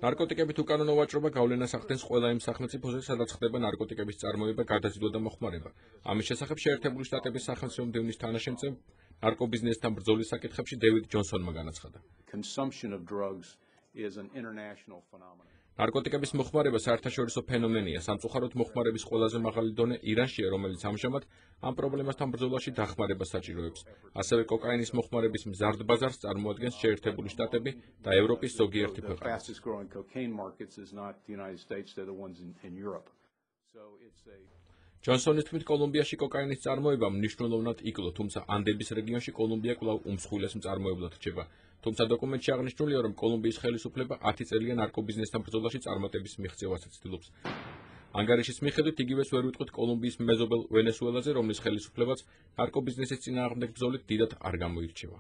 ნარკოტიკებით უკანონო ვაჭრობა გავლენას ახდენს ყველა იმ სახელმწიფოზე, სადაც ხდება ნარკოტიკების წარმოება, გადაზიდვა და მოხმარება. ამის შესახებ შეერთებული შტატების სახელმწიფო მდივნის თანაშემწე ნარკობიზნესთან ბრძოლის საკითხებში დევიდ ჯონსონმა განაცხადა. ნარკოტიკების მოხმარება საერთაშორისო ფენომენია. სამწუხაროდ მოხმარების ყველაზე მაღალი დონე ირანშია, რომელიც ამჟამად ამ პრობლემასთან ბრძოლაში დახმარებას საჭიროებს. ასევე კოკაინის მოხმარების მზარდ ბაზარს წარმოადგენს შეერთებული შტატები და ევროპის ზოგიერთი ქვეყანა. ჯონსონის თქმით, კოლუმბიაში კოკაინის წარმოება მნიშვნელოვნად იკლო, თუმცა ანდების რეგიონში კოლუმბია კვლავ უმსხვილეს მწარმოებლად რჩება. თუმცა დოკუმენტში აღნიშნულია, რომ კოლუმბიის ხელისუფლება 10 წელია ნარკობიზნესთან ბრძოლაში წარმატების მიღწევასაც ცდილობს. ანგარიშის მიხედვით იგივეს ვერ ვიტყვით კოლუმბიის მეზობელ ვენესუელაზე, რომლის ხელისუფლებაც ნარკობიზნესის წინააღმდეგ ბრძოლით დიდად არ გამოირჩევა.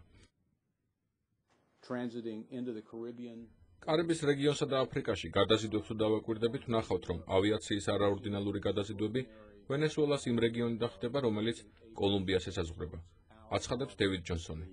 კარიბის რეგიონსა და აფრიკაში გადაზიდვებს თუ დავაკვირდებით, ვნახავთ, რომ ავიაციის არაორდინალური გადაზიდვები ვენესუელას იმ რეგიონიდან ხდება, რომელიც კოლუმბიას ესაზღვრება. აცხადებს დევიდ ჯონსონი.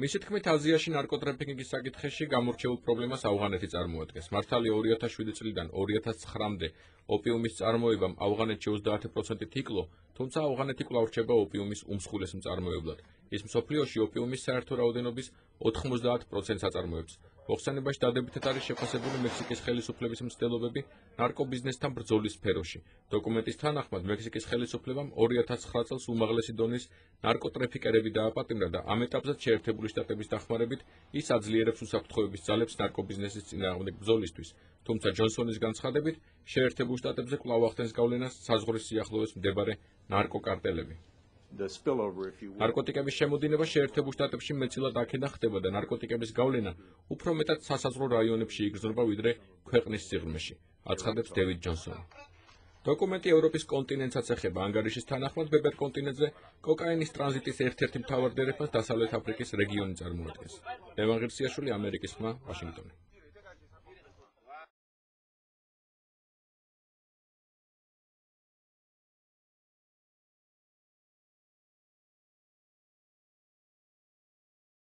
მისი თქმით, აზიაში ნარკოტრაფიკინგის საკითხში გამორჩეულ პრობლემას ავღანეთი წარმოადგენს. მართალია 2007 წლიდან 2009-მდე ოპიუმის წარმოებამ ავღანეთში 30%-ით იკლო, თუმცა ავღანეთი კვლავ რჩება ოპიუმის უმსხვილეს მწარმოებლად. ის მსოფლიოში ოპიუმის საერთო რაოდენობის 90%-ს აწარმოებს. მოხსენებაში დადებითად არის შეფასებული მექსიკის ხელისუფლების მცდელობები ნარკობიზნესთან ბრძოლის სფეროში. დოკუმენტის თანახმად, მექსიკის ხელისუფლებამ 2009 წელს უმაღლესი დონის ნარკოტრაფიკერები დააპატიმრა და ამ ეტაპზეც შეერთებული შტატების დახმარებით ის აძლიერებს უსაფრთხოების ძალებს ნარკობიზნესის წინააღმდეგ ბრძოლისთვის. თუმცა ჯონსონის განცხადებით, შეერთებულ შტატებზე კვლავ ახდენს გავლენას საზღვრის სიახლოვეს მდებარე ნარკოკარტელები. ნარკოტიკების შემოდინება შეერთებულ შტატებში მეტწილად აქედან ხდება და ნარკოტიკების გავლენა უფრო მეტად სასაზღვრო რაიონებში იგრძნობა, ვიდრე ქვეყნის სიღრმეში, აცხადებს დევიდ ჯონსონი. დოკუმენტი ევროპის კონტინენტსაც ეხება. ანგარიშის თანახმად, ბებერ კონტინენტზე კოკაინის ტრანზიტის ერთ-ერთი მთავარ დერეფანს დასავლეთ აფრიკის რეგიონი წარმოადგენს. ლევან ღირსიაშვილი, ამერიკის ხმა, ვაშინგტონი.